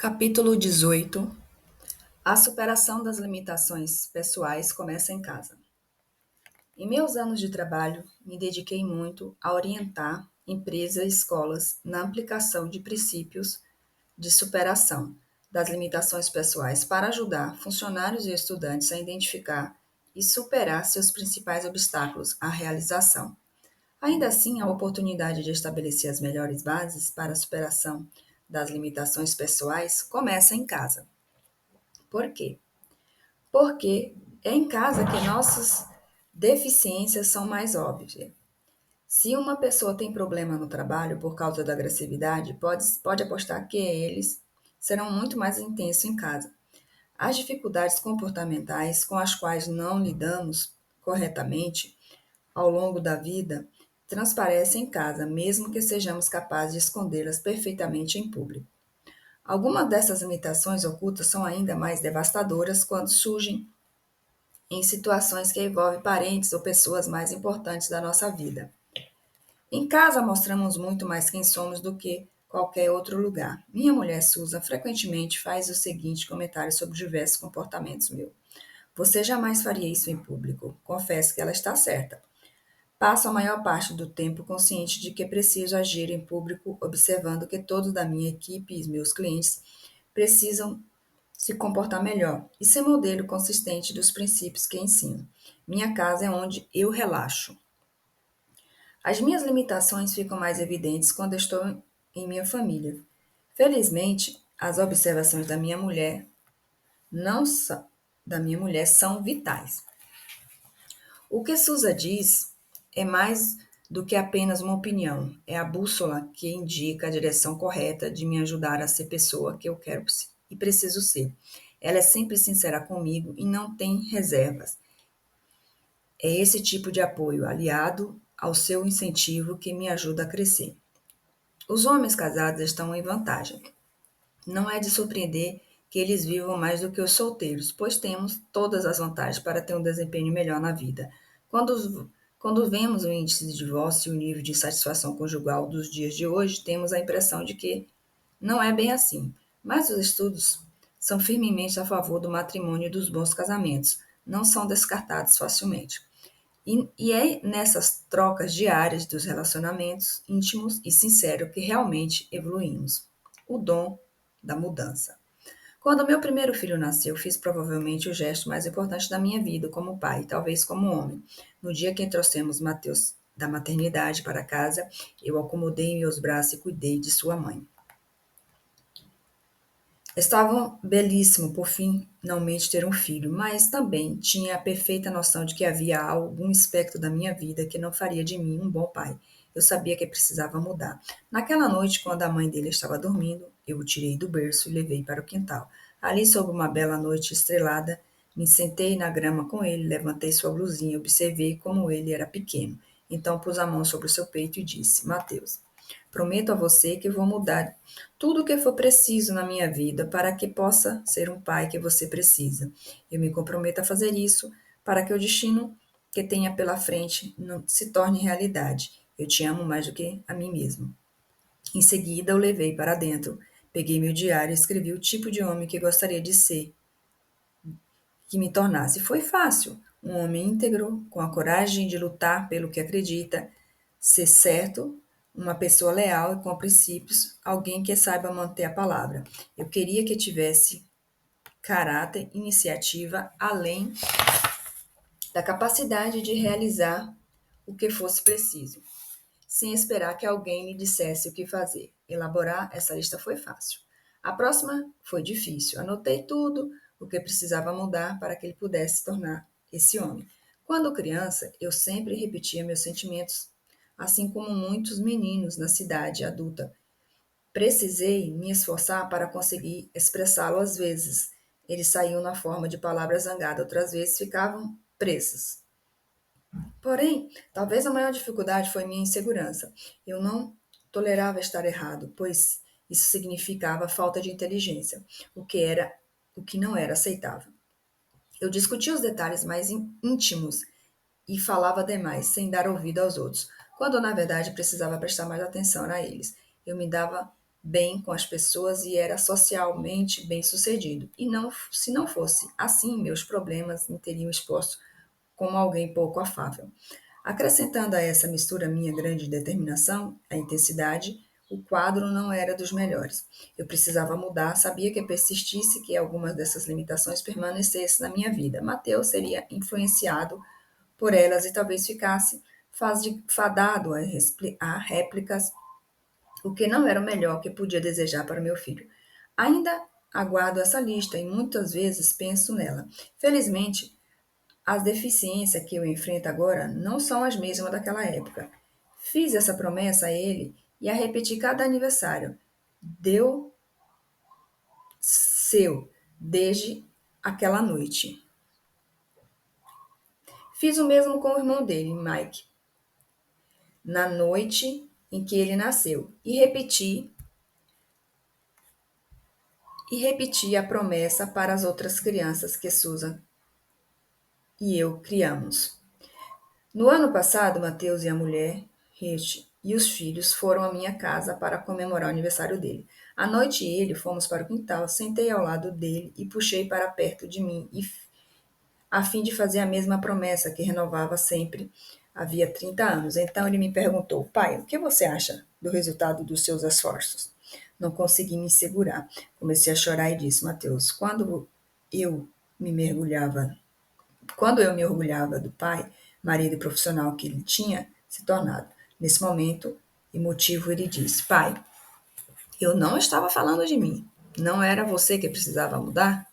Capítulo 18. A superação das limitações pessoais começa em casa. Em meus anos de trabalho, me dediquei muito a orientar empresas e escolas na aplicação de princípios de superação das limitações pessoais para ajudar funcionários e estudantes a identificar e superar seus principais obstáculos à realização. Ainda assim, a oportunidade de estabelecer as melhores bases para a superação das limitações pessoais começa em casa. Por quê? Porque é em casa que nossas deficiências são mais óbvias. Se uma pessoa tem problema no trabalho por causa da agressividade, pode apostar que eles serão muito mais intensos em casa. As dificuldades comportamentais com as quais não lidamos corretamente ao longo da vida transparecem em casa, mesmo que sejamos capazes de escondê-las perfeitamente em público. Algumas dessas limitações ocultas são ainda mais devastadoras quando surgem em situações que envolvem parentes ou pessoas mais importantes da nossa vida. Em casa mostramos muito mais quem somos do que qualquer outro lugar. Minha mulher Susan frequentemente faz o seguinte comentário sobre diversos comportamentos meus. Você jamais faria isso em público. Confesso que ela está certa. Passo a maior parte do tempo consciente de que preciso agir em público, observando que todos da minha equipe e meus clientes precisam se comportar melhor e ser modelo consistente dos princípios que ensino. Minha casa é onde eu relaxo. As minhas limitações ficam mais evidentes quando estou em minha família. Felizmente, as observações não sa- da minha mulher são vitais. O que Susa diz é mais do que apenas uma opinião, é a bússola que indica a direção correta de me ajudar a ser pessoa que eu quero e preciso ser. Ela é sempre sincera comigo e não tem reservas. É esse tipo de apoio, aliado ao seu incentivo, que me ajuda a crescer. Os homens casados estão em vantagem. Não é de surpreender que eles vivam mais do que os solteiros, pois temos todas as vantagens para ter um desempenho melhor na vida. Quando vemos o índice de divórcio e o nível de satisfação conjugal dos dias de hoje, temos a impressão de que não é bem assim. Mas os estudos são firmemente a favor do matrimônio e dos bons casamentos, não são descartados facilmente. E é nessas trocas diárias dos relacionamentos íntimos e sinceros que realmente evoluímos. O dom da mudança. Quando meu primeiro filho nasceu, fiz provavelmente o gesto mais importante da minha vida como pai, talvez como homem. No dia que trouxemos Mateus da maternidade para casa, eu o acomodei em meus braços e cuidei de sua mãe. Estava belíssimo por finalmente ter um filho, mas também tinha a perfeita noção de que havia algum aspecto da minha vida que não faria de mim um bom pai. Eu sabia que precisava mudar. Naquela noite, quando a mãe dele estava dormindo, eu o tirei do berço e levei para o quintal. Ali, sob uma bela noite estrelada, me sentei na grama com ele, levantei sua blusinha e observei como ele era pequeno. Então pus a mão sobre o seu peito e disse: Mateus, prometo a você que vou mudar tudo o que for preciso na minha vida para que possa ser um pai que você precisa. Eu me comprometo a fazer isso para que o destino que tenha pela frente não se torne realidade. Eu te amo mais do que a mim mesmo. Em seguida, o levei para dentro. Peguei meu diário e escrevi o tipo de homem que gostaria de ser, que me tornasse. Foi fácil. Um homem íntegro, com a coragem de lutar pelo que acredita, ser certo, uma pessoa leal e com princípios, alguém que saiba manter a palavra. Eu queria que tivesse caráter, iniciativa, além da capacidade de realizar o que fosse preciso, sem esperar que alguém lhe dissesse o que fazer. Elaborar essa lista foi fácil. A próxima foi difícil. Anotei tudo o que precisava mudar para que ele pudesse se tornar esse homem. Quando criança, eu sempre repetia meus sentimentos, assim como muitos meninos na cidade adulta. Precisei me esforçar para conseguir expressá-lo às vezes. Eles saíam na forma de palavras zangadas, outras vezes ficavam presas. Porém, talvez a maior dificuldade foi minha insegurança. Eu não tolerava estar errado, pois isso significava falta de inteligência, o que não era aceitável. Eu discutia os detalhes mais íntimos e falava demais, sem dar ouvido aos outros, quando na verdade precisava prestar mais atenção a eles. Eu me dava bem com as pessoas e era socialmente bem-sucedido. E não, se não fosse assim, meus problemas me teriam exposto como alguém pouco afável. Acrescentando a essa mistura minha grande determinação, a intensidade, o quadro não era dos melhores. Eu precisava mudar, sabia que persistisse que algumas dessas limitações permanecessem na minha vida. Mateus seria influenciado por elas e talvez ficasse fadado a réplicas, o que não era o melhor que podia desejar para meu filho. Ainda aguardo essa lista e muitas vezes penso nela. Felizmente, as deficiências que eu enfrento agora não são as mesmas daquela época. Fiz essa promessa a ele e a repeti cada aniversário. Deu seu desde aquela noite. Fiz o mesmo com o irmão dele, Mike, na noite em que ele nasceu, e repeti a promessa para as outras crianças que Susan e eu criamos. No ano passado, Mateus e a mulher, Rich, e os filhos foram à minha casa para comemorar o aniversário dele. À noite e ele fomos para o quintal, sentei ao lado dele e puxei para perto de mim, a fim de fazer a mesma promessa que renovava sempre havia 30 anos. Então ele me perguntou: pai, o que você acha do resultado dos seus esforços? Não consegui me segurar. Comecei a chorar e disse: Mateus, eu me mergulhava quando eu me orgulhava do pai, marido e profissional que ele tinha se tornado. Nesse momento emotivo, ele disse: pai, eu não estava falando de mim. Não era você que precisava mudar?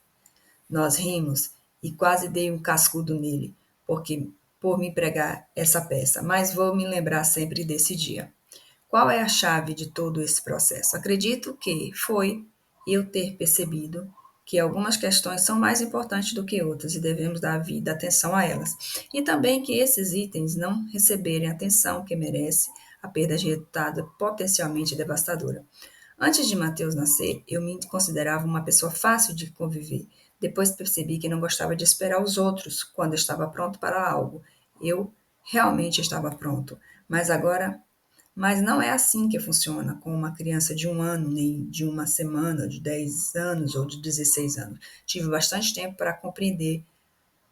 Nós rimos e quase dei um cascudo nele, porque por me pregar essa peça, mas vou me lembrar sempre desse dia. Qual é a chave de todo esse processo? Acredito que foi eu ter percebido que algumas questões são mais importantes do que outras e devemos dar vida atenção a elas. E também que esses itens não receberem a atenção que merece, a perda de resultado potencialmente devastadora. Antes de Mateus nascer, eu me considerava uma pessoa fácil de conviver. Depois percebi que não gostava de esperar os outros quando estava pronto para algo. Eu realmente estava pronto, mas não é assim que funciona com uma criança de 1 ano, nem de uma semana, de 10 anos ou de 16 anos. Tive bastante tempo para compreender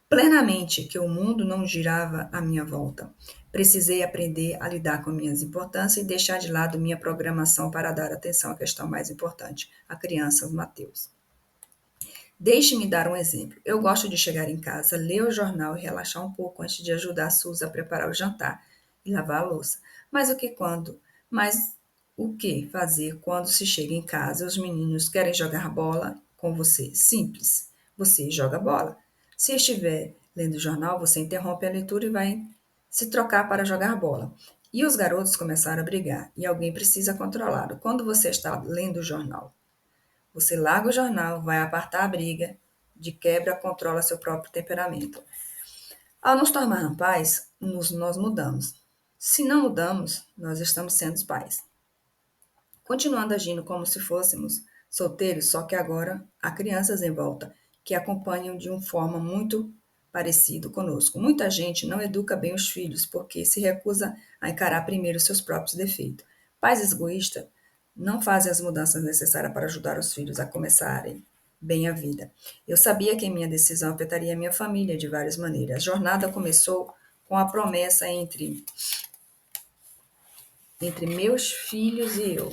plenamente que o mundo não girava à minha volta. Precisei aprender a lidar com minhas importâncias e deixar de lado minha programação para dar atenção à questão mais importante, a criança, o Mateus. Deixe-me dar um exemplo. Eu gosto de chegar em casa, ler o jornal e relaxar um pouco antes de ajudar a Suzy a preparar o jantar e lavar a louça. Mas o que quando? Mas o que fazer quando se chega em casa e os meninos querem jogar bola com você? Simples. Você joga bola. Se estiver lendo o jornal, você interrompe a leitura e vai se trocar para jogar bola. E os garotos começaram a brigar e alguém precisa controlá-lo. Quando você está lendo o jornal, você larga o jornal, vai apartar a briga, de quebra controla seu próprio temperamento. Ao nos tornar pais, nós mudamos. Se não mudamos, nós estamos sendo pais. Continuando agindo como se fôssemos solteiros, só que agora há crianças em volta que acompanham de uma forma muito parecida conosco. Muita gente não educa bem os filhos porque se recusa a encarar primeiro seus próprios defeitos. Pais egoístas não fazem as mudanças necessárias para ajudar os filhos a começarem bem a vida. Eu sabia que minha decisão afetaria minha família de várias maneiras. A jornada começou com a promessa entre meus filhos e eu.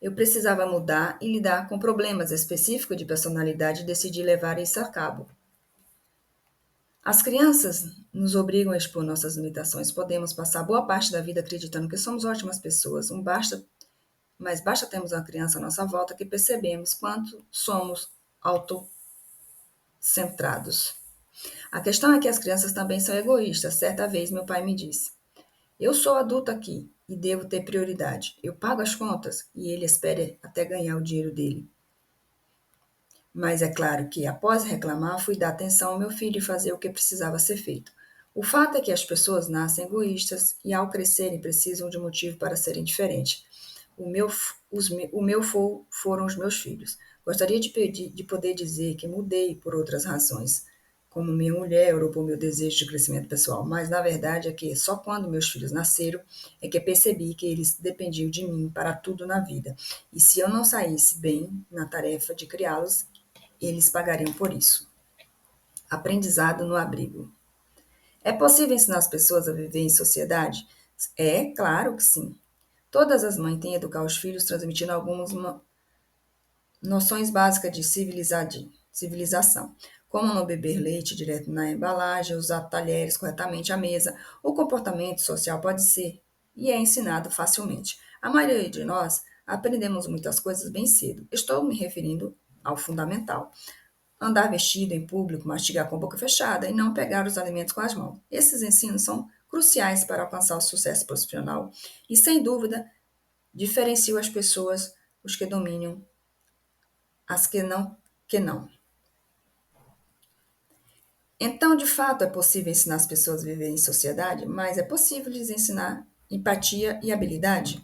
Eu precisava mudar e lidar com problemas específicos de personalidade e decidi levar isso a cabo. As crianças nos obrigam a expor nossas limitações. Podemos passar boa parte da vida acreditando que somos ótimas pessoas, mas basta termos uma criança à nossa volta que percebemos quanto somos autocentrados. A questão é que as crianças também são egoístas. Certa vez meu pai me disse: eu sou adulto aqui e devo ter prioridade. Eu pago as contas e ele espera até ganhar o dinheiro dele. Mas é claro que, após reclamar, fui dar atenção ao meu filho e fazer o que precisava ser feito. O fato é que as pessoas nascem egoístas e, ao crescerem, precisam de motivo para serem diferentes. Foram os meus filhos. Gostaria de poder dizer que mudei por outras razões, como minha mulher ou por meu desejo de crescimento pessoal, mas na verdade é que só quando meus filhos nasceram é que percebi que eles dependiam de mim para tudo na vida. E se eu não saísse bem na tarefa de criá-los, eles pagariam por isso. Aprendizado no abrigo. É possível ensinar as pessoas a viver em sociedade? É, claro que sim. Todas as mães têm que educar os filhos transmitindo algumas noções básicas de civilização, como não beber leite direto na embalagem, usar talheres corretamente à mesa. O comportamento social pode ser e é ensinado facilmente. A maioria de nós aprendemos muitas coisas bem cedo. Estou me referindo ao fundamental. Andar vestido em público, mastigar com a boca fechada e não pegar os alimentos com as mãos. Esses ensinos são cruciais para alcançar o sucesso profissional e, sem dúvida, diferenciam as pessoas, os que dominam, as que não. Então, de fato, é possível ensinar as pessoas a viver em sociedade, mas é possível lhes ensinar empatia e habilidade?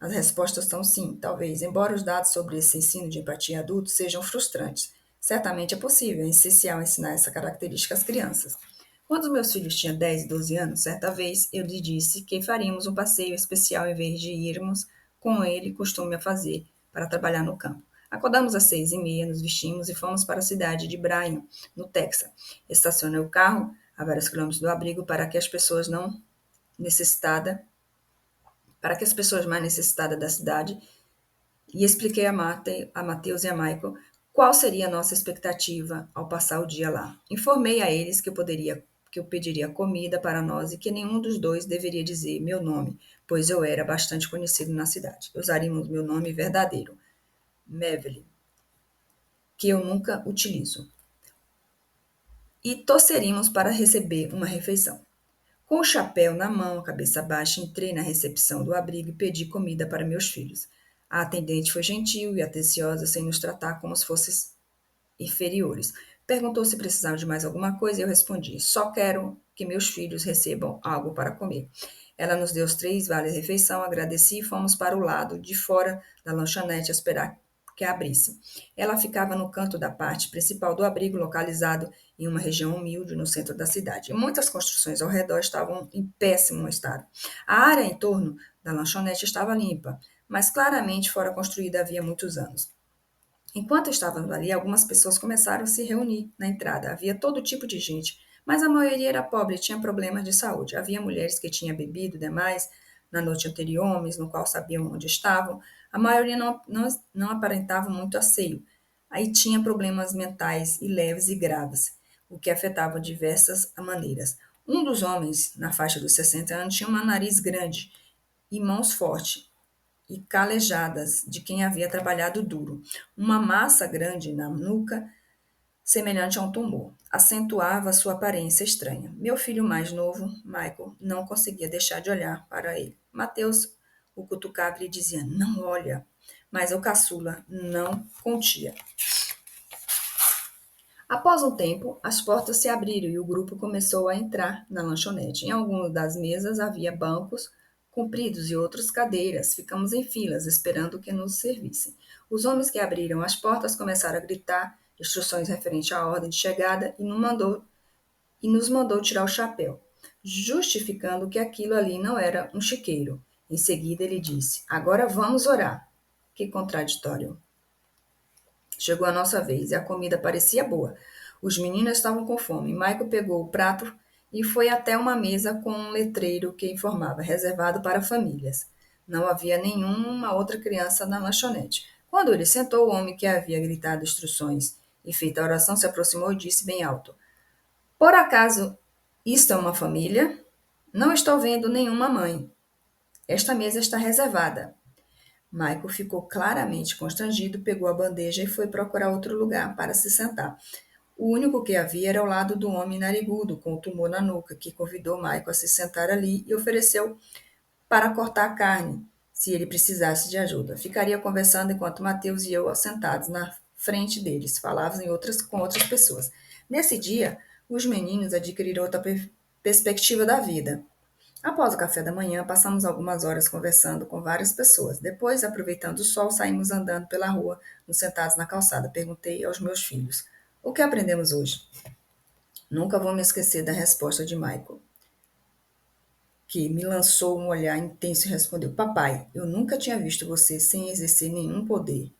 As respostas são sim, talvez, embora os dados sobre esse ensino de empatia adulto sejam frustrantes. Certamente é possível, é essencial ensinar essa característica às crianças. Quando meus filhos tinham 10 e 12 anos, certa vez eu lhe disse que faríamos um passeio especial em vez de irmos, como ele costuma fazer, para trabalhar no campo. Acordamos às 6h30, nos vestimos e fomos para a cidade de Bryan, no Texas. Estacionei o carro a vários quilômetros do abrigo necessitada, para que as pessoas mais necessitadas da cidade e expliquei a Mateus e a Michael qual seria a nossa expectativa ao passar o dia lá. Informei a eles que eu pediria comida para nós e que nenhum dos dois deveria dizer meu nome, pois eu era bastante conhecido na cidade. Usaríamos meu nome verdadeiro, Mevely, que eu nunca utilizo, e torceríamos para receber uma refeição. Com o chapéu na mão, a cabeça baixa, entrei na recepção do abrigo e pedi comida para meus filhos. A atendente foi gentil e atenciosa, sem nos tratar como se fossem inferiores. Perguntou se precisava de mais alguma coisa e eu respondi: só quero que meus filhos recebam algo para comer. Ela nos deu os 3 vales-refeição, agradeci e fomos para o lado de fora da lanchonete a esperar que a abrisse. Ela ficava no canto da parte principal do abrigo, localizado em uma região humilde no centro da cidade. Muitas construções ao redor estavam em péssimo estado. A área em torno da lanchonete estava limpa, mas claramente fora construída havia muitos anos. Enquanto estávamos ali, algumas pessoas começaram a se reunir na entrada. Havia todo tipo de gente, mas a maioria era pobre e tinha problemas de saúde. Havia mulheres que tinham bebido demais na noite anterior, homens no qual sabiam onde estavam. A maioria não aparentava muito asseio. Aí tinha problemas mentais e leves e graves, o que afetava de diversas maneiras. Um dos homens, na faixa dos 60 anos, tinha um nariz grande e mãos fortes e calejadas de quem havia trabalhado duro. Uma massa grande na nuca, semelhante a um tumor, acentuava sua aparência estranha. Meu filho mais novo, Michael, não conseguia deixar de olhar para ele. Mateus o cutucava e lhe dizia: não olha. Mas o caçula não contia. Após um tempo, as portas se abriram e o grupo começou a entrar na lanchonete. Em algumas das mesas havia bancos compridos e outras cadeiras. Ficamos em filas, esperando que nos servissem. Os homens que abriram as portas começaram a gritar instruções referentes à ordem de chegada e nos mandou tirar o chapéu, justificando que aquilo ali não era um chiqueiro. Em seguida, ele disse: agora vamos orar. Que contraditório. Chegou a nossa vez e a comida parecia boa. Os meninos estavam com fome. Michael pegou o prato e foi até uma mesa com um letreiro que informava reservado para famílias. Não havia nenhuma outra criança na lanchonete. Quando ele sentou, o homem que havia gritado instruções e feito a oração se aproximou e disse bem alto: por acaso isto é uma família? Não estou vendo nenhuma mãe. Esta mesa está reservada. Michael ficou claramente constrangido, pegou a bandeja e foi procurar outro lugar para se sentar. O único que havia era ao lado do homem narigudo, com o tumor na nuca, que convidou Michael a se sentar ali e ofereceu para cortar a carne, se ele precisasse de ajuda. Ficaria conversando enquanto Mateus e eu, sentados na frente deles, falávamos com outras pessoas. Nesse dia, os meninos adquiriram outra perspectiva da vida. Após o café da manhã, passamos algumas horas conversando com várias pessoas. Depois, aproveitando o sol, saímos andando pela rua, nos sentados na calçada. Perguntei aos meus filhos: o que aprendemos hoje? Nunca vou me esquecer da resposta de Michael, que me lançou um olhar intenso e respondeu: Papai, eu nunca tinha visto você sem exercer nenhum poder.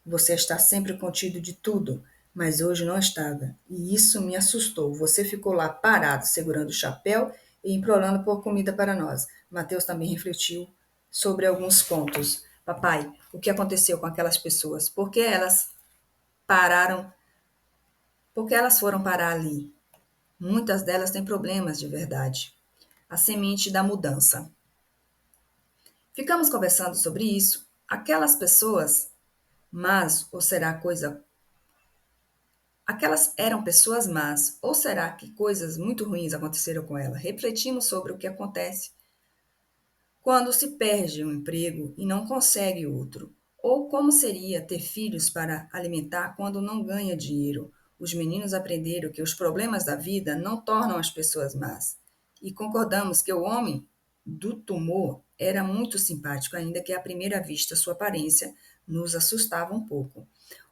Você está sempre contido de tudo, mas hoje não estava. E isso me assustou. Você ficou lá parado, segurando o chapéu e implorando por comida para nós. Mateus também refletiu sobre alguns pontos. Papai, o que aconteceu com aquelas pessoas? Por que elas pararam? Por que elas foram parar ali? Muitas delas têm problemas de verdade. A semente da mudança. Ficamos conversando sobre isso. Aquelas pessoas, mas ou será coisa Aquelas eram pessoas más, ou será que coisas muito ruins aconteceram com ela? Refletimos sobre o que acontece quando se perde um emprego e não consegue outro, ou como seria ter filhos para alimentar quando não ganha dinheiro. Os meninos aprenderam que os problemas da vida não tornam as pessoas más. E concordamos que o homem do tumor era muito simpático, ainda que à primeira vista sua aparência nos assustava um pouco.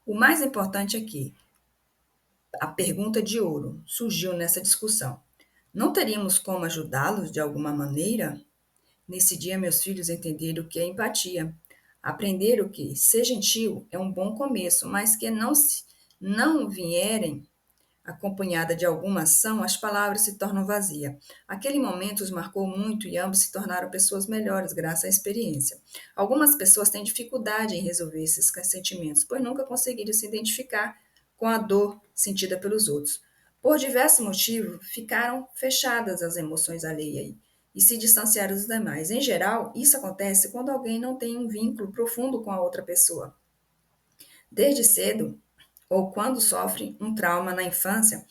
O mais importante é que a pergunta de ouro surgiu nessa discussão. Não teríamos como ajudá-los de alguma maneira? Nesse dia, meus filhos entenderam o que é empatia. Aprenderam que ser gentil é um bom começo, mas que não vierem acompanhada de alguma ação, as palavras se tornam vazias. Aquele momento os marcou muito e ambos se tornaram pessoas melhores graças à experiência. Algumas pessoas têm dificuldade em resolver esses sentimentos, pois nunca conseguiram se identificar com a dor sentida pelos outros. Por diversos motivos, ficaram fechadas às emoções alheias e se distanciaram dos demais. Em geral, isso acontece quando alguém não tem um vínculo profundo com a outra pessoa. Desde cedo, ou quando sofre um trauma na infância,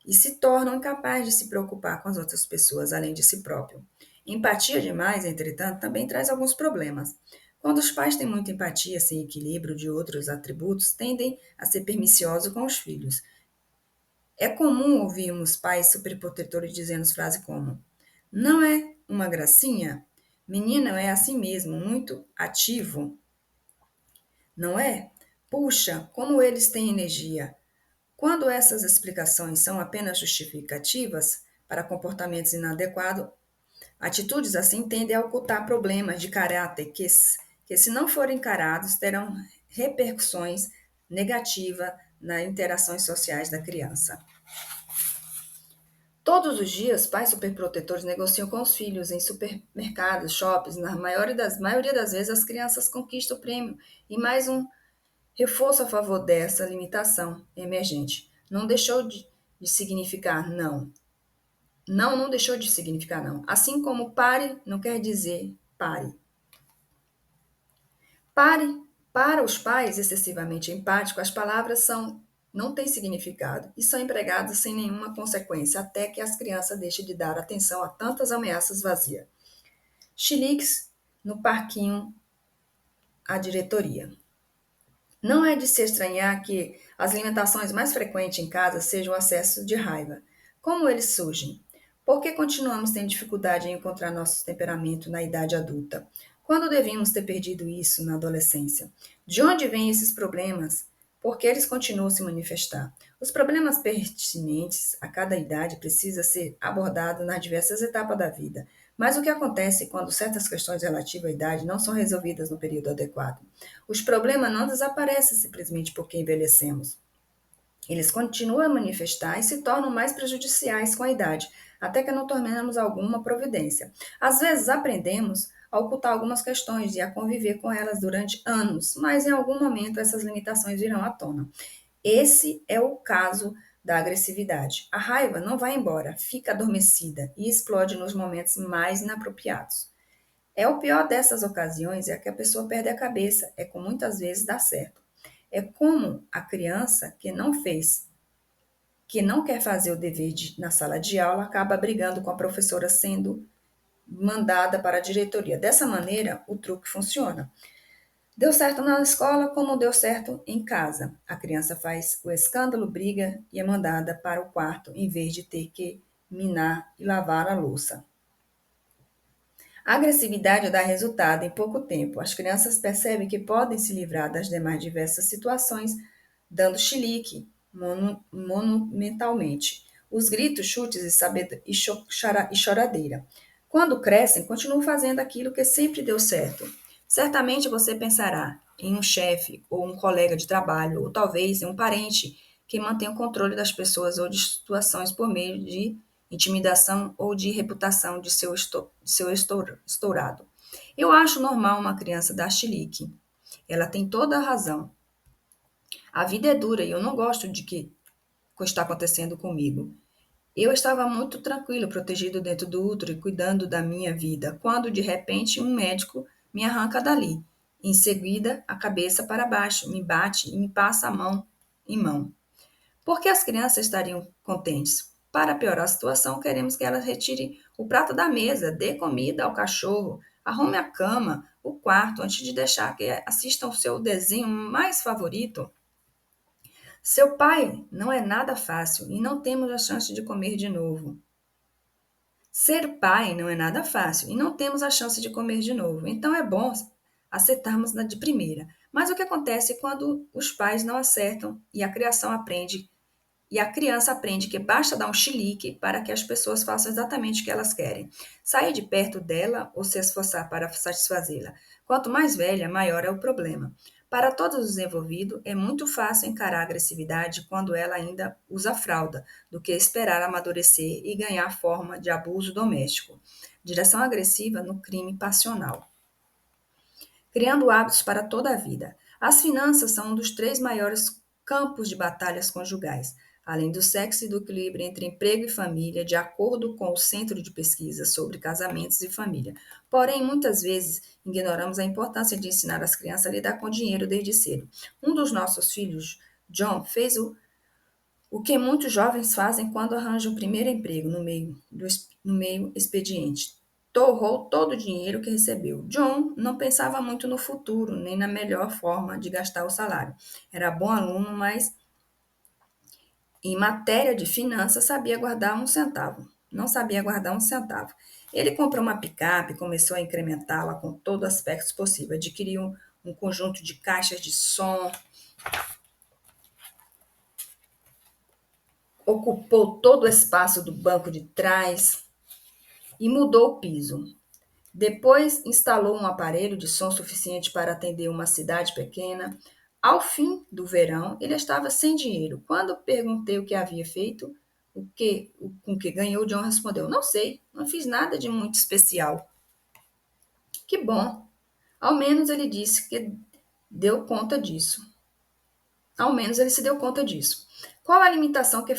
e se tornam incapazes de se preocupar com as outras pessoas além de si próprio. Empatia demais, entretanto, também traz alguns problemas. Quando os pais têm muita empatia sem equilíbrio de outros atributos, tendem a ser perniciosos com os filhos. É comum ouvirmos pais superprotetores dizendo frases como: Não é uma gracinha? Menino é assim mesmo, muito ativo, não é? Puxa, como eles têm energia. Quando essas explicações são apenas justificativas para comportamentos inadequados, atitudes assim tendem a ocultar problemas de caráter que se não forem encarados, terão repercussões negativas nas interações sociais da criança. Todos os dias, pais superprotetores negociam com os filhos em supermercados, shoppings. Na maioria das vezes, as crianças conquistam o prêmio e mais um reforço a favor dessa limitação emergente. Não deixou de significar não. Não, não deixou de significar não. Assim como pare não quer dizer pare. Pare, para os pais excessivamente empáticos, as palavras não têm significado e são empregadas sem nenhuma consequência, até que as crianças deixem de dar atenção a tantas ameaças vazias. Chiliques no parquinho, a diretoria. Não é de se estranhar que as limitações mais frequentes em casa sejam o acesso de raiva. Como eles surgem? Por que continuamos tendo dificuldade em encontrar nosso temperamento na idade adulta? Quando devíamos ter perdido isso na adolescência? De onde vêm esses problemas? Por que eles continuam a se manifestar? Os problemas pertinentes a cada idade precisam ser abordados nas diversas etapas da vida. Mas o que acontece quando certas questões relativas à idade não são resolvidas no período adequado? Os problemas não desaparecem simplesmente porque envelhecemos. Eles continuam a manifestar e se tornam mais prejudiciais com a idade, até que não tomemos alguma providência. Às vezes aprendemos a ocultar algumas questões e a conviver com elas durante anos, mas em algum momento essas limitações virão à tona. Esse é o caso da agressividade. A raiva não vai embora, fica adormecida e explode nos momentos mais inapropriados. É o pior dessas ocasiões é que a pessoa perde a cabeça, é como muitas vezes dá certo. É como a criança que não quer fazer o dever na sala de aula, acaba brigando com a professora sendo mandada para a diretoria. Dessa maneira, o truque funciona. Deu certo na escola, como deu certo em casa. A criança faz o escândalo, briga e é mandada para o quarto, em vez de ter que minar e lavar a louça. A agressividade dá resultado em pouco tempo. As crianças percebem que podem se livrar das demais diversas situações dando chilique monumentalmente. os gritos, chutes e choradeira. Quando crescem, continuam fazendo aquilo que sempre deu certo. Certamente você pensará em um chefe ou um colega de trabalho, ou talvez em um parente que mantém o controle das pessoas ou de situações por meio de intimidação ou de reputação de seu estourado. Eu acho normal uma criança dar chilique. Ela tem toda a razão. A vida é dura e eu não gosto de que está acontecendo comigo. Eu estava muito tranquilo, protegido dentro do útero e cuidando da minha vida, quando de repente um médico me arranca dali. Em seguida, a cabeça para baixo, me bate e me passa a mão em mão. Por que as crianças estariam contentes? Para piorar a situação, queremos que elas retirem o prato da mesa, dê comida ao cachorro, arrume a cama, o quarto, antes de deixar que assistam o seu desenho mais favorito. Seu pai não é nada fácil e não temos a chance de comer de novo. Ser pai não é nada fácil e não temos a chance de comer de novo. Então é bom acertarmos na de primeira. Mas o que acontece quando os pais não acertam e a criança aprende que basta dar um chilique para que as pessoas façam exatamente o que elas querem. Sair de perto dela ou se esforçar para satisfazê-la. Quanto mais velha, maior é o problema. Para todos os envolvidos, é muito fácil encarar a agressividade quando ela ainda usa fralda, do que esperar amadurecer e ganhar forma de abuso doméstico. Direção agressiva no crime passional. Criando hábitos para toda a vida. As finanças são um dos três maiores campos de batalhas conjugais, além do sexo e do equilíbrio entre emprego e família, de acordo com o Centro de Pesquisa sobre Casamentos e Família. Porém, muitas vezes ignoramos a importância de ensinar as crianças a lidar com dinheiro desde cedo. Um dos nossos filhos, John, fez o que muitos jovens fazem quando arranjam o primeiro emprego no meio expediente. Torrou todo o dinheiro que recebeu. John não pensava muito no futuro, nem na melhor forma de gastar o salário. Era bom aluno, mas em matéria de finanças sabia guardar um centavo. Não sabia guardar um centavo. Ele comprou uma picape, começou a incrementá-la com todos os aspectos possíveis. Adquiriu um conjunto de caixas de som, ocupou todo o espaço do banco de trás e mudou o piso. Depois instalou um aparelho de som suficiente para atender uma cidade pequena. Ao fim do verão, ele estava sem dinheiro. Quando perguntei o que havia feito, com que ganhou, John respondeu: Não sei, não fiz nada de muito especial. Que bom! Ao menos ele disse que deu conta disso. Ao menos ele se deu conta disso. Qual a limitação que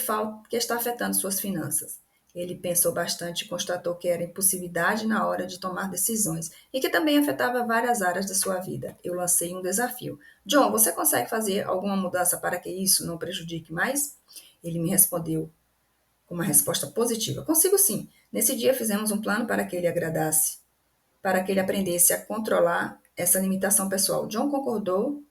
está afetando suas finanças? Ele pensou bastante e constatou que era impossibilidade na hora de tomar decisões e que também afetava várias áreas da sua vida. Eu lancei um desafio. John, você consegue fazer alguma mudança para que isso não prejudique mais? Ele me respondeu com uma resposta positiva. Consigo sim. Nesse dia fizemos um plano para que ele agradasse, para que ele aprendesse a controlar essa limitação pessoal. John concordou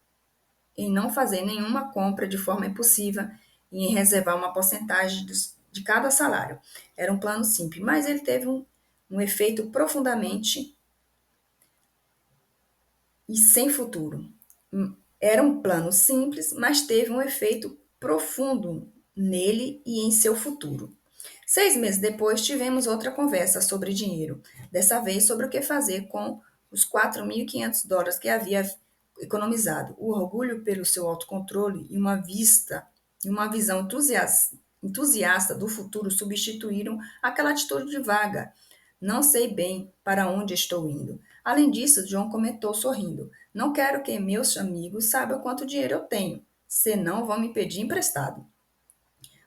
em não fazer nenhuma compra de forma impulsiva e em reservar uma porcentagem de cada salário. Era um plano simples, mas ele teve um efeito profundamente e sem futuro. Era um plano simples, mas teve um efeito profundo nele e em seu futuro. 6 meses depois, tivemos outra conversa sobre dinheiro, dessa vez sobre o que fazer com os $4.500 que havia economizado. O orgulho pelo seu autocontrole e uma visão entusiasta do futuro substituíram aquela atitude vaga. Não sei bem para onde estou indo. Além disso, John comentou sorrindo: Não quero que meus amigos saibam quanto dinheiro eu tenho, senão vão me pedir emprestado.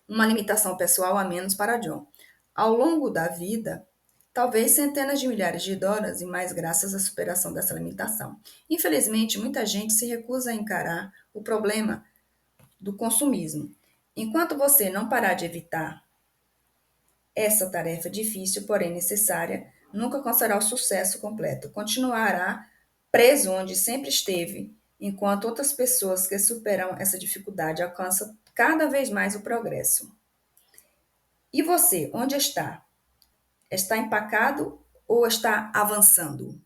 Uma limitação pessoal a menos para John. Ao longo da vida, talvez centenas de milhares de dólares e mais graças à superação dessa limitação. Infelizmente, muita gente se recusa a encarar o problema do consumismo. Enquanto você não parar de evitar essa tarefa difícil, porém necessária, nunca alcançará o sucesso completo. Continuará preso onde sempre esteve, enquanto outras pessoas que superam essa dificuldade alcançam cada vez mais o progresso. E você, onde está? Está empacado ou está avançando?